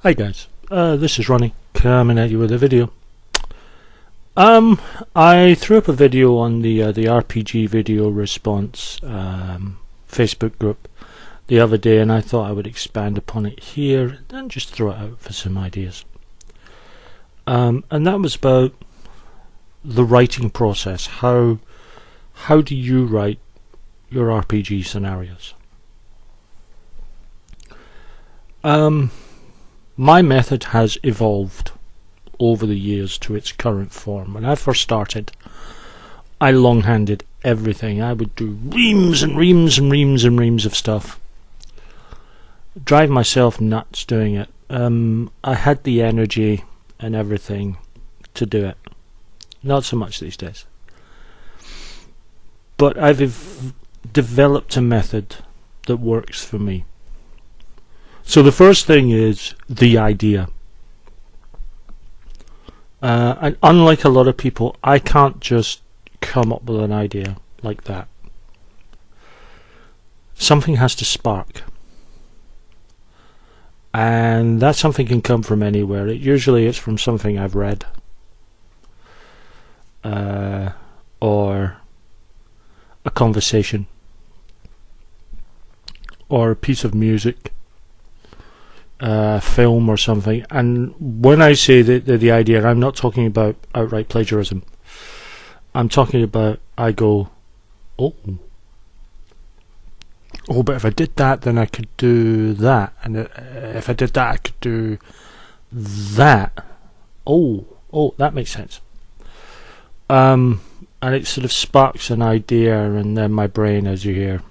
Hi guys, this is Ronnie coming at you with a video. I threw up a video on the RPG video response Facebook group the other day, and I thought I would expand upon it here and just throw it out for some ideas. And that was about the writing process. How do you write your RPG scenarios? My method has evolved over the years to its current form. When I first started, I long-handed everything. I would do reams and reams and reams and reams of stuff. Drive myself nuts doing it. I had the energy and everything to do it. Not so much these days. But I've developed a method that works for me. So the first thing is the idea. And unlike a lot of people, I can't just come up with an idea like that. Something has to spark. And that something can come from anywhere. Usually it's from something I've read. Or a conversation. Or a piece of music. Film or something. And when I say the idea, I'm not talking about outright plagiarism. I'm talking about, I go, oh, but if I did that, then I could do that, and if I did that, I could do that. Oh, that makes sense. And it sort of sparks an idea, and then my brain, as you hear,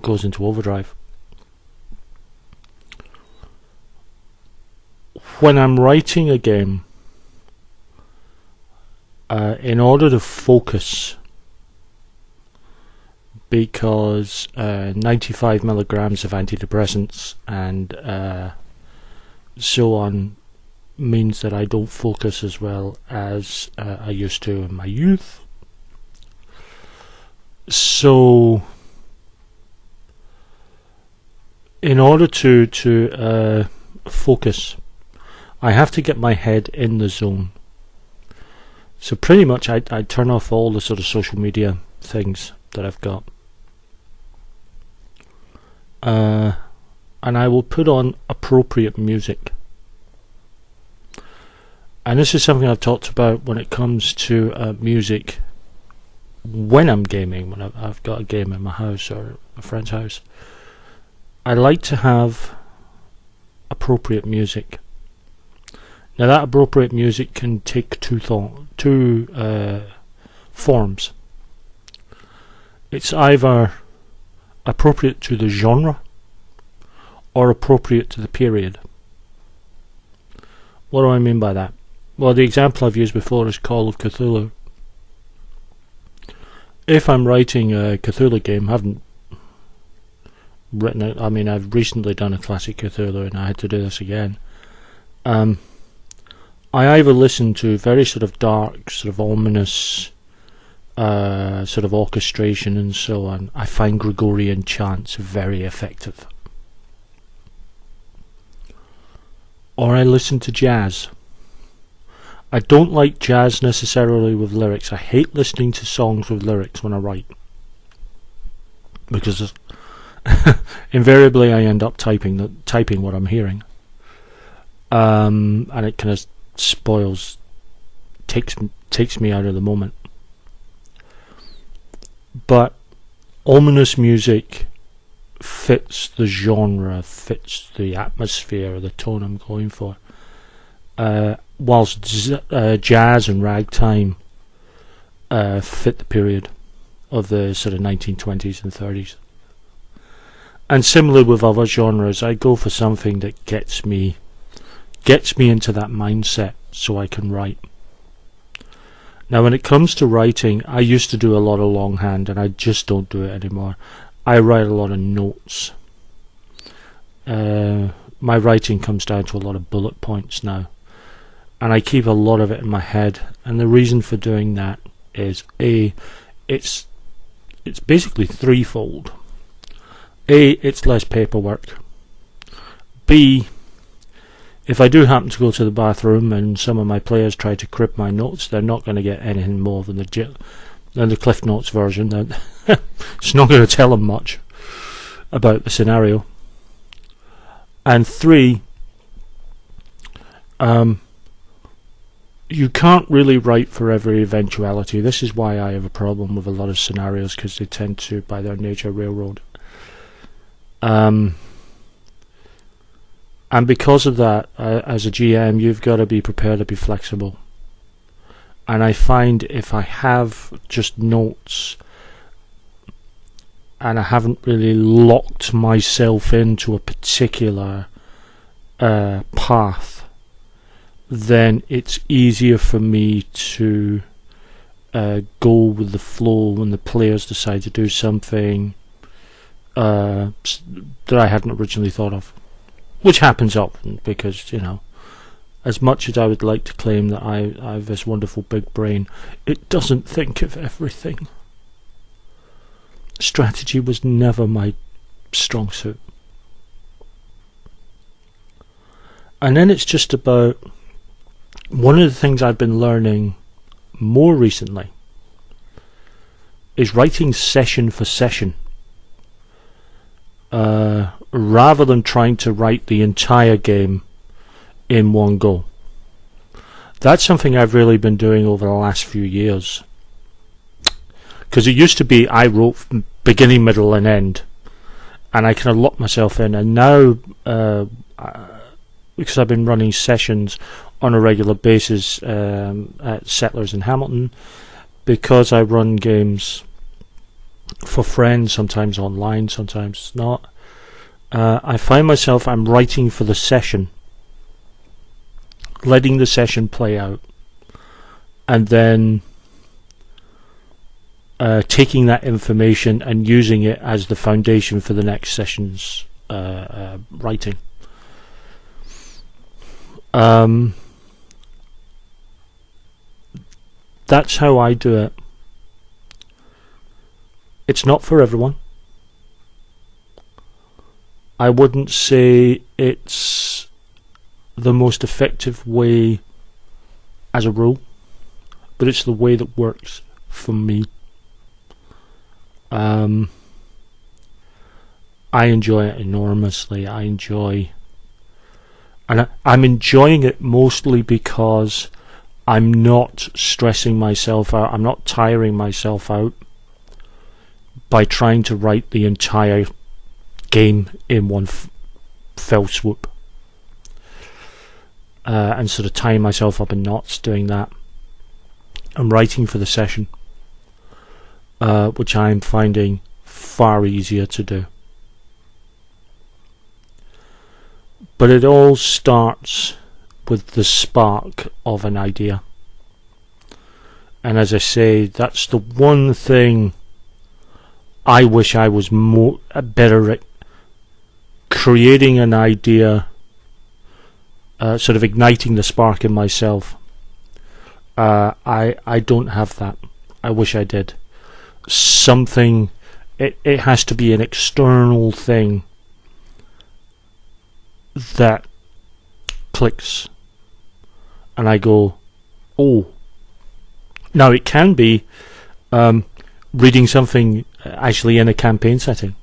goes into overdrive. When I'm writing a game, in order to focus, because 95 milligrams of antidepressants and so on means that I don't focus as well as I used to in my youth. So in order to focus, I have to get my head in the zone. So pretty much I turn off all the sort of social media things that I've got. And I will put on appropriate music. And this is something I've talked about when it comes to music when I'm gaming, when I've got a game in my house or a friend's house. I like to have appropriate music. Now that appropriate music can take two forms. It's either appropriate to the genre or appropriate to the period. What do I mean by that? Well, the example I've used before is Call of Cthulhu. If I'm writing a Cthulhu game, I haven't written it. I mean, I've recently done a classic Cthulhu and I had to do this again. I either listen to very sort of dark, sort of ominous, sort of orchestration and so on. I find Gregorian chants very effective. Or I listen to jazz. I don't like jazz necessarily with lyrics. I hate listening to songs with lyrics when I write, because invariably I end up typing what I'm hearing, and it kind of spoils, takes me out of the moment. But ominous music fits the genre, fits the atmosphere, the tone I'm going for. Whilst jazz and ragtime fit the period of the sort of 1920s and 30s. And similarly with other genres, I go for something that gets me into that mindset so I can write. Now when it comes to writing, I used to do a lot of longhand and I just don't do it anymore. I write a lot of notes. My writing comes down to a lot of bullet points now, and I keep a lot of it in my head, and the reason for doing that is it's basically threefold. A, it's less paperwork. B, if I do happen to go to the bathroom and some of my players try to crib my notes, they're not going to get anything more than the Cliff Notes version. It's not going to tell them much about the scenario. And 3, you can't really write for every eventuality. This is why I have a problem with a lot of scenarios, because they tend to, by their nature, railroad. And because of that, as a GM, you've got to be prepared to be flexible. And I find if I have just notes and I haven't really locked myself into a particular path, then it's easier for me to go with the flow when the players decide to do something that I hadn't originally thought of. Which happens often, because, you know, as much as I would like to claim that I have this wonderful big brain, it doesn't think of everything. Strategy was never my strong suit. And then it's just about, one of the things I've been learning more recently is writing session for session. Rather than trying to write the entire game in one go. That's something I've really been doing over the last few years. Because it used to be I wrote beginning, middle and end, and I kind of locked myself in. And now, because I've been running sessions on a regular basis at Settlers in Hamilton, because I run games for friends, sometimes online, sometimes not, I find myself, I'm writing for the session, letting the session play out, and then taking that information and using it as the foundation for the next session's writing. That's how I do it. It's not for everyone. I wouldn't say it's the most effective way as a rule, but it's the way that works for me. I enjoy it enormously. I'm enjoying it mostly because I'm not stressing myself out. I'm not tiring myself out by trying to write the entire game in one fell swoop, and sort of tying myself up in knots doing that. I'm writing for the session, which I'm finding far easier to do. But it all starts with the spark of an idea. And as I say, that's the one thing I wish I was better at, creating an idea, sort of igniting the spark in myself. I don't have that. I wish I did. Something, it has to be an external thing that clicks, and I go, oh. Now it can be reading something actually in a campaign setting,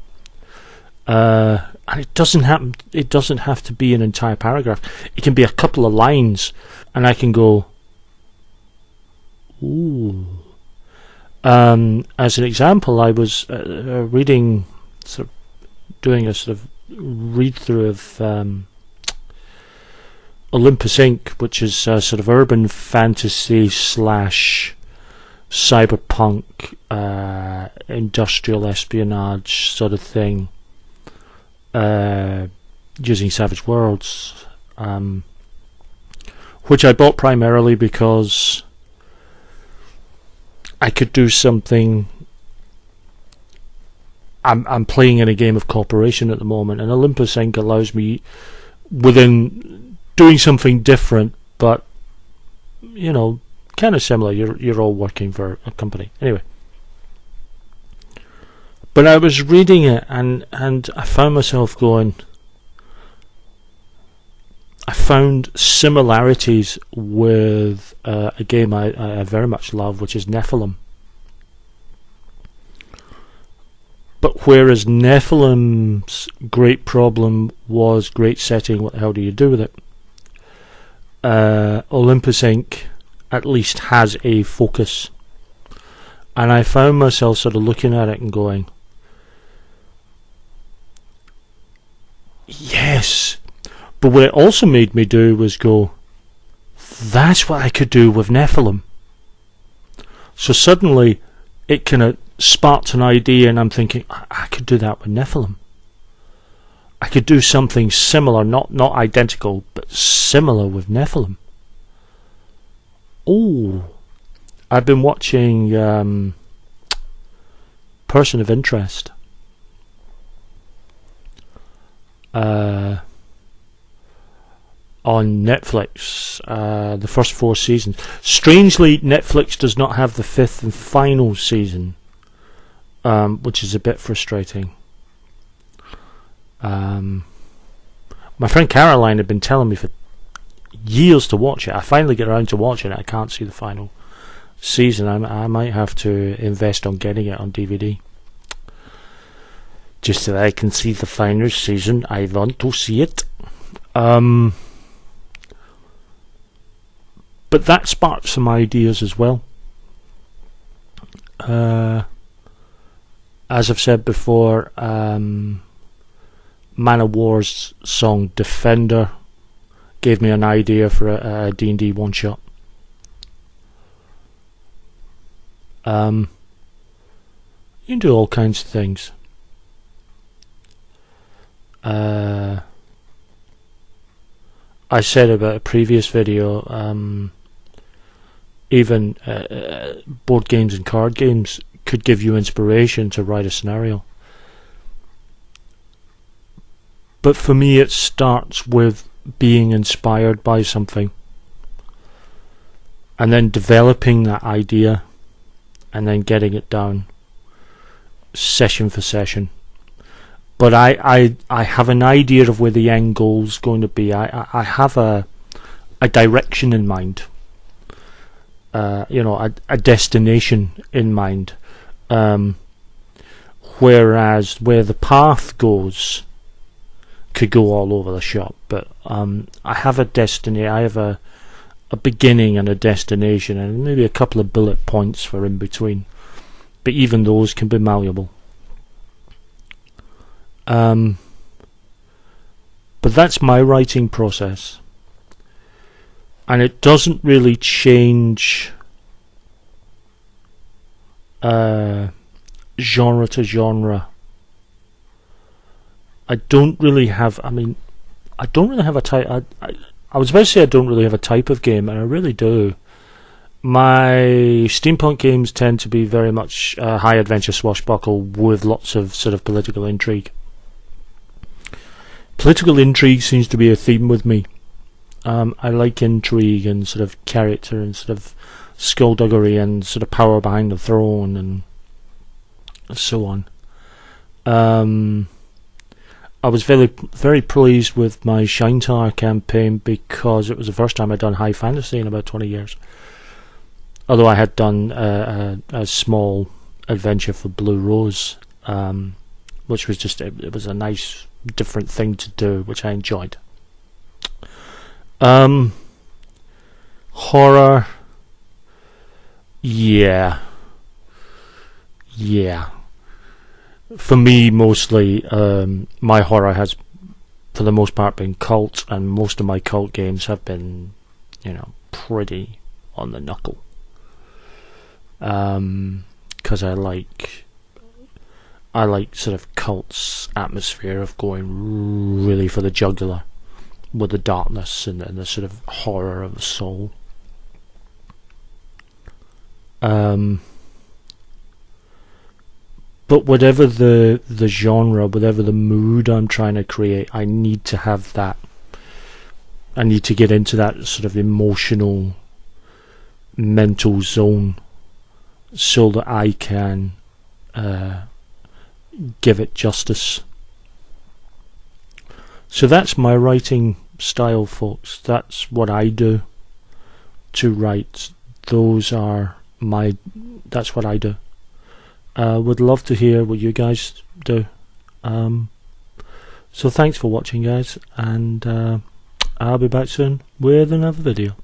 and it doesn't have to be an entire paragraph. It can be a couple of lines, and I can go, ooh. As an example, I was reading, sort of doing a sort of read through of Olympus Inc, which is sort of urban fantasy / cyberpunk industrial espionage sort of thing, using Savage Worlds, which I bought primarily because I could do something. I'm playing in a game of corporation at the moment, and Olympus Inc allows me, within doing something different, but you know, kind of similar. You're all working for a company anyway. But I was reading it, and I found myself going. found similarities with a game I very much love, which is Nephilim. But whereas Nephilim's great problem was great setting, what the hell do you do with it? Olympus Inc. at least has a focus. And I found myself sort of looking at it and going, yes. But what it also made me do was go, that's what I could do with Nephilim. So suddenly it kind of sparked an idea, and I'm thinking, I could do that with Nephilim. I could do something similar, not identical, but similar with Nephilim. Oh, I've been watching Person of Interest. On Netflix, the first 4 seasons. Strangely, Netflix does not have the 5th and final season, which is a bit frustrating. My friend Caroline had been telling me for years to watch it. I finally get around to watching it. I can't see the final season. I might have to invest on getting it on DVD. Just so that I can see the final season. I want to see it. But that sparked some ideas as well. As I've said before, Man of War's song Defender gave me an idea for a D&D one-shot. You can do all kinds of things. I said about a previous video, even board games and card games could give you inspiration to write a scenario. But for me it starts with being inspired by something and then developing that idea and then getting it down session for session. But I have an idea of where the end goal's going to be. I have a direction in mind, a destination in mind, whereas where the path goes could go all over the shop. But I have a destiny. I have a beginning and a destination, and maybe a couple of bullet points for in between. But even those can be malleable. But that's my writing process, and it doesn't really change genre to genre. I don't really have a type. I was about to say I don't really have a type of game, and I really do. My steampunk games tend to be very much high adventure swashbuckle with lots of sort of political intrigue. Political intrigue seems to be a theme with me. I like intrigue and sort of character and sort of skullduggery and sort of power behind the throne and so on. I was very, very pleased with my Shintar campaign because it was the first time I'd done high fantasy in about 20 years. Although I had done a small adventure for Blue Rose, which was just, it was a nice different thing to do, which I enjoyed. Horror, yeah. For me, mostly, my horror has, for the most part, been cult, and most of my cult games have been, pretty on the knuckle. Because I like sort of cult's atmosphere of going really for the jugular with the darkness and the sort of horror of the soul. But whatever the genre, whatever the mood I'm trying to create, I need to have that. I need to get into that sort of emotional, mental zone so that I can give it justice. So that's my writing style, folks. That's what I do to write. That's what I do. Would love to hear what you guys do. So thanks for watching, guys, and I'll be back soon with another video.